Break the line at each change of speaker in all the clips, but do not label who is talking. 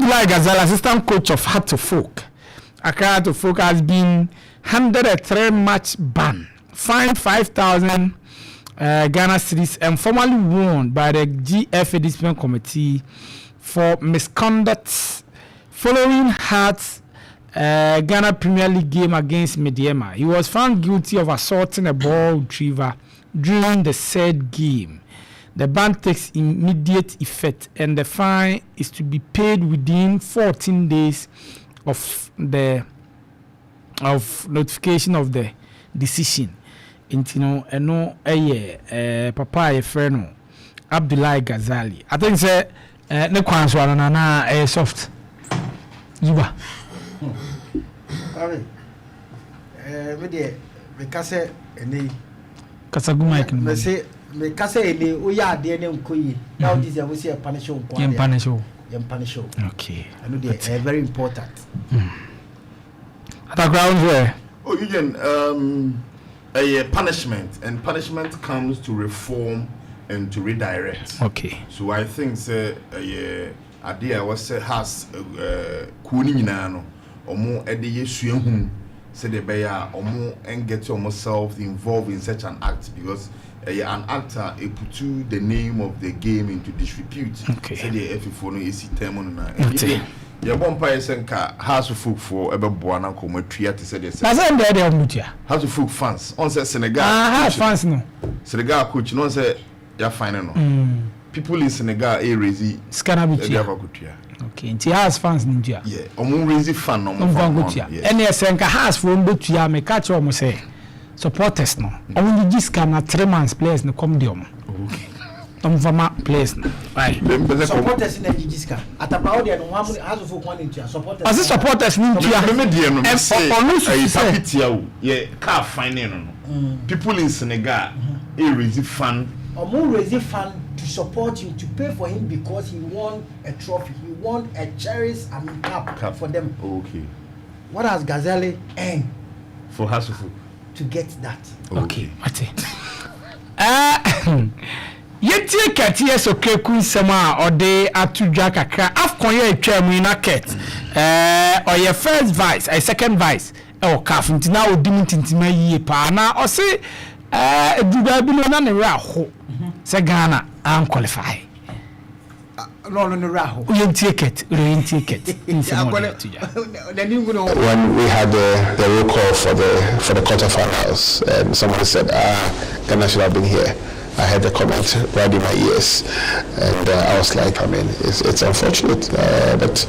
Abdullah Gaza, assistant coach of Heart to Folk. Accra Heart to Folk has been handed a 3-match ban, fined 5,000 Ghana cedis, and formally warned by the GFA Discipline Committee for misconduct following Heart's Ghana Premier League game against Mediema. He was found guilty of assaulting a ball retriever during the said game. The ban takes immediate effect, and the fine is to be paid within 14 days of the notification of the decision. Papa a friend Abdullah Ghazali. I think say ne kwanswa na soft. Yuba.
Me dey me kase eni
kasaguma ikin.
Me say me kase eni o ya de ne nkoyi. Now this we say punish you. Punish you.
Okay.
I know they very important.
At the ground where
a punishment, and punishment comes to reform and to redirect.
Okay.
So I think idea was has kuni nyinano omo ede yesu ehun say the beya omo and get yourself involved in such an act, because an actor put the name of the game into disrepute.
Okay.
Say the FFO no isi term na. Ya bompa yesenka House of Folk for ebeboa na ko matria te say this.
Na say dey omutia.
House of Folk fans on say Senegal.
Fans no.
Senegal coach no say ya fine no. People in Senegal raise
Scanabutia. Okay, nti House fans ninja.
Yeah, omo raise fan no mo
fan. Ene yesenka House for mbetua me catch omo say supporters no. Omo di scan 3 months players no come dey omo.
Okay.
Former players. Right.
Supporters in the Gigiska. At a power, there has to one into supporters.
As supporters,
car finding people in Senegal, raise fan
or more raise fan to support him, to pay for him because he won a trophy, he won a cherished cup for them.
Okay.
What has Ghazali earned
for Hasufu
to get that?
Okay. Yeti katie so Okraku nsema ode atudwa kakra Afcon ye atwa mu na ket or your first vice a second vice e CAF ntina odim tintima yie pa na o se eduba bi no na ne ra ho se Ghana an qualify
no raho
yenti ket
when we had the roll call for the quarterfinals, and somebody said Ghana should have been here. I heard the comment right in my ears, and I was like, I mean, it's unfortunate, but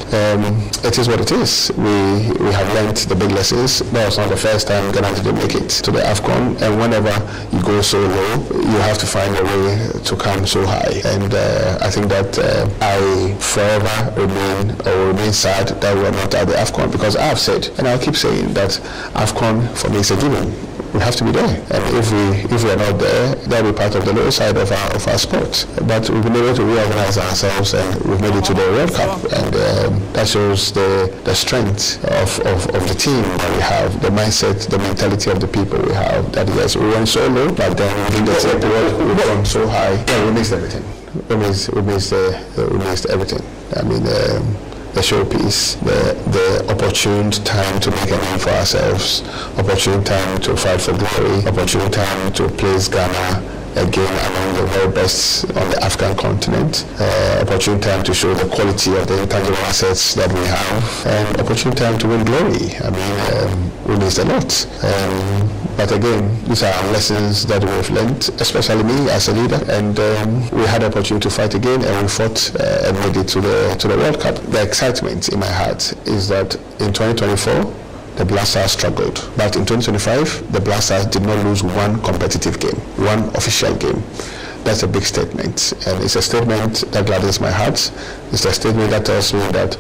it is what it is. We have learned the big lessons. That was not the first time Ghana didn't make it to the Afcon, and whenever you go so low, you have to find a way to come so high. And I think that I forever remain sad that we're not at the Afcon, because I have said, and I'll keep saying that Afcon for me is a given. We have to be there, and if we are not there, that will be part of the lower side of our sport. But we've been able to reorganize ourselves, and we've made it to the World Cup, and that shows the strength of the team that we have, the mindset, the mentality of the people we have. That yes, we went so low, but then within the same period we've gone so high. Yeah, we missed everything. We missed everything. I mean. The showpiece, the opportune time to make a name for ourselves, opportune time to fight for glory, opportune time to place Ghana again among the very best on the African continent, opportune time to show the quality of the intangible assets that we have, and opportune time to win glory. I mean, we missed a lot. But again, these are lessons that we've learned, especially me as a leader, and we had the opportunity to fight again, and we fought and made it to the World Cup. The excitement in my heart is that in 2024, the Black Stars struggled, but in 2025, the Black Stars did not lose one competitive game, one official game. That's a big statement, and it's a statement that gladdens my heart. It's a statement that tells me that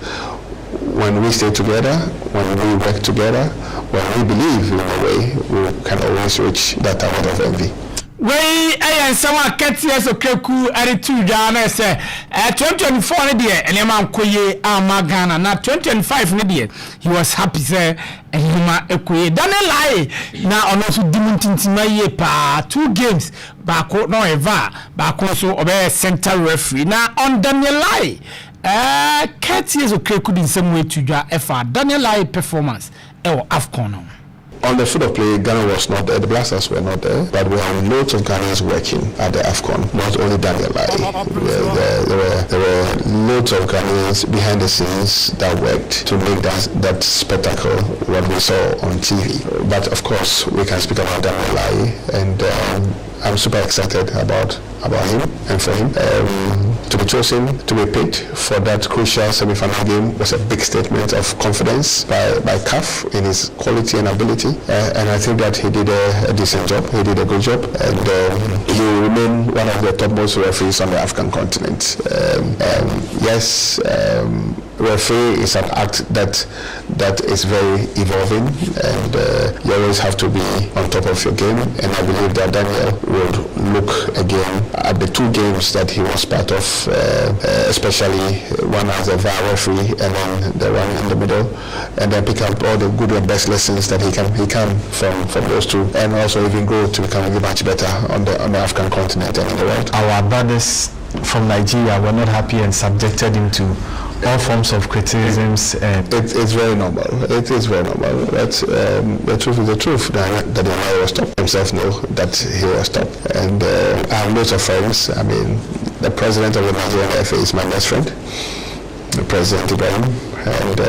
when we stay together, when we work together, when we believe in a way, we can always reach that amount of envy.
Wey someone cat years Okraku attitude and say 2024 there and man koye Ghana na 2025 there he was happy say hima ekoye dane lie na ono so dimuntintima ye pa 2 games baako no eva baako so obe center referee na on Daniel lie Years Okraku in some way to draw Daniel Laryea performance Afcon.
On the field of play, Ghana was not there, the Blasters were not there, but we have loads of Ghanaians working at the Afcon, not only Daniel Laryea. There were loads of Ghanaians behind the scenes that worked to make that spectacle what we saw on TV. But of course, we can speak about Daniel Laryea, and I'm super excited about him and for him. To be chosen, to be picked for that crucial semi-final game was a big statement of confidence by CAF in his quality and ability. And I think that he did a decent job. He did a good job. And he will remain one of the topmost referees on the African continent. Yes, referee is an act that is very evolving, and you always have to be on top of your game. And I believe that Daniel would look again at the 2 games that he was part of, especially one as a VAR referee and then the one in the middle, and then pick up all the good and best lessons that he can from those 2, and also even grow to become a much better on the African continent and in the world.
Our brothers from Nigeria were not happy and subjected him to all forms of criticisms.
It's very normal. It is very normal. But the truth is the truth. That Laryea was stopped. Himself know that he was stopped. And I have lots of friends. I mean, the president of the Nigerian FA is my best friend, the President Ibrahim, and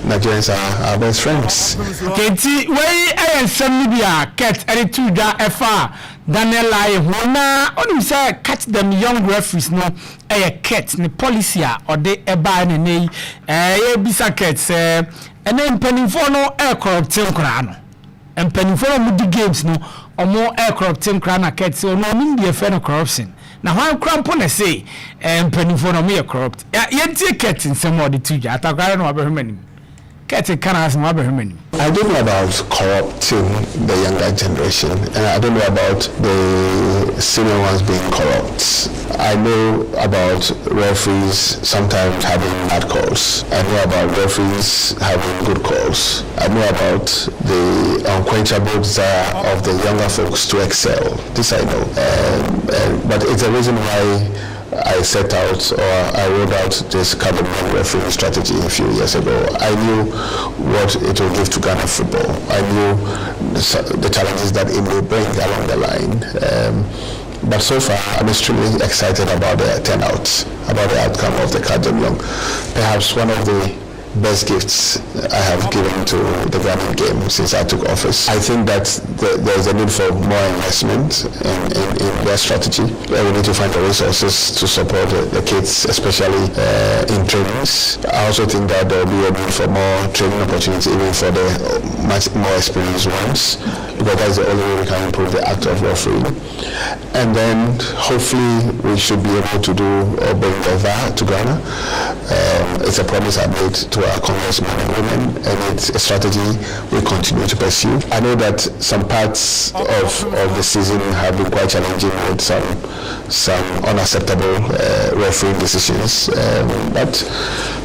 Nigerians are our best friends.
Kenti, where I some media cat any 2 FA Daniel Laryea who only say catch them young referees no a cat ni policy or they buy ni bisa cats and then penny for no air corrupting crano and penny for no games no or more air corrupting crana cats so no mean the affair of corruption. Now one crampon say and penny for no me corrupt yet cat in some of the 2 I don't know about many. I
don't know about corrupting the younger generation, and I don't know about the senior ones being corrupt. I know about referees sometimes having bad calls. I know about referees having good calls. I know about the unquenchable desire of the younger folks to excel. This I know. But it's a reason why I set out, or I rolled out this academy refereeing strategy a few years ago. I knew what it will give to Ghana football. I knew the challenges that it may bring along the line. But so far, I'm extremely excited about the turnout, about the outcome of the academy. Perhaps one of the best gifts I have given to the Ghanaian game since I took office. I think that there is a need for more investment in their strategy. We need to find the resources to support the kids, especially in trainings. I also think that there will be a need for more training opportunities even for the much more experienced ones, because that is the only way we can improve the act of refereeing. And then hopefully we should be able to do or bring the VAR to Ghana. It's a promise I made to our congressmen and women, and it's a strategy we continue to pursue. I know that some parts of the season have been quite challenging with some unacceptable refereeing decisions, but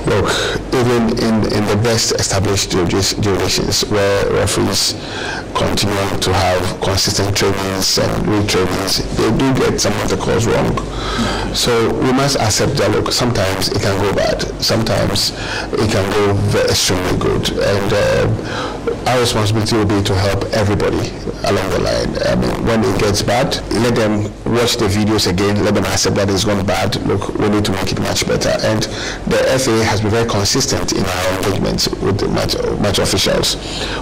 look, even in the best established jurisdictions where referees continue to have consistent trainings and retrainings, they do get some of the calls wrong. So we must accept that, look, sometimes it can go bad, sometimes it can go extremely good, and our responsibility will be to help everybody along the line. I mean, when it gets bad, let them watch the videos again, let them accept that it's gone bad. Look, we need to make it much better, and the FA has been very consistent in our engagement with the match officials.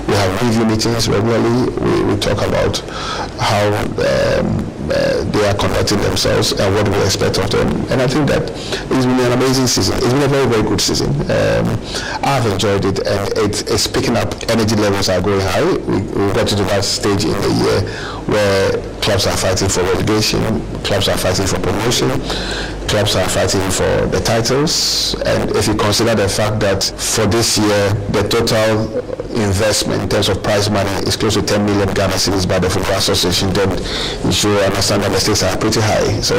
We have review meetings regularly. We talk about how they are conducting themselves and what we expect of them, and I think that it's been an amazing season. It's been a very, very good season. I've enjoyed it, and it's picking up. Energy levels are going high. We got to that stage in the year where clubs are fighting for relegation, clubs are fighting for promotion, clubs are fighting for the titles. And if you consider the fact that for this year the total investment in terms of prize money is close to 10 million Ghana cedis by the Football Association, then you should understand that the stakes are pretty high. So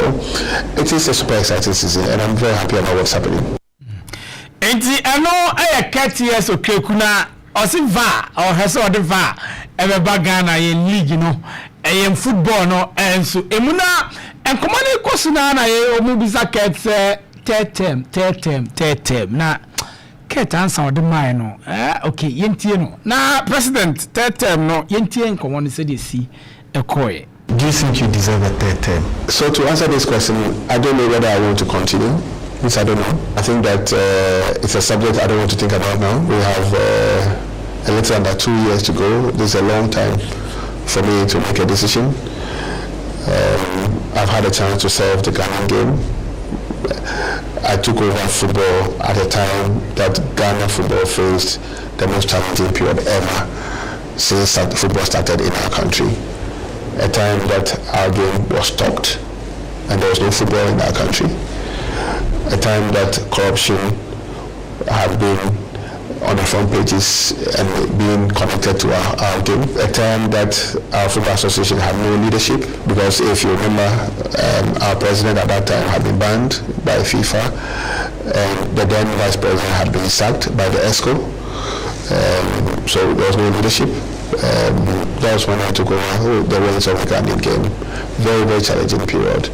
it is a super exciting season, and I'm very happy about what's happening.
And I know I can't hear so Kekuna or Siva or has or the VAR ever bagana in league, you know, and football, no, and so Emuna and Command Kosuna, or Mubisa Cats third term na Ket answer the mind no okay yentie no na president third term no yentie nko say dey see ekoye.
Do you think you deserve a third term?
So to answer this question, I don't know whether I want to continue. Which I don't know. I think that it's a subject I don't want to think about now. We have a little under 2 years to go. This is a long time for me to make a decision. I've had a chance to serve the Ghana game. I took over football at a time that Ghana football faced the most challenging period ever since football started in our country. A time that our game was stopped and there was no football in our country. A time that corruption had been on the front pages and being connected to our game. A time that our football association had no leadership, because if you remember, our president at that time had been banned by FIFA, and the then vice president had been sacked by the ESCO. So there was no leadership. That was when I took over the reins of the Ghanaian game. Very, very challenging period.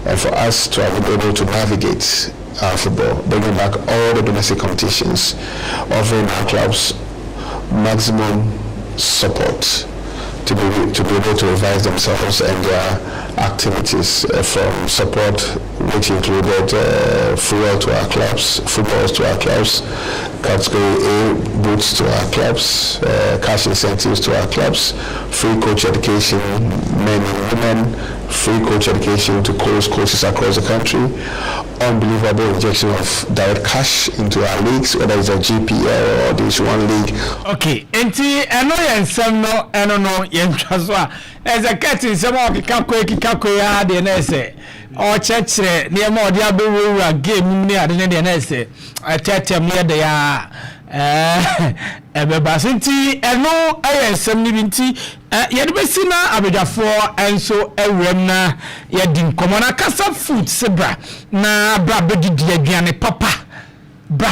And for us to have been able to navigate our football, bringing back all the domestic competitions, offering our clubs maximum support to be able to revise themselves and their activities, from support which included fuel to our clubs, footballs to our clubs, category A boots to our clubs, cash incentives to our clubs, free coach education, men and women, free coach education to coaches across the country, unbelievable injection of direct cash into our leagues, whether it's a GPL or this one league.
Okay, enti eno yensem no eno no yentwaso a as a cat in some of kikako ya de na ese o chechre ne ma odi abewura game ni ade ne de na ese atetem ne de ya ebebasinti eno ayensem ni binti yede besi na abedafo enso ewrem na yedi nkomo na kasa food sebra na bra bedidi aduane papa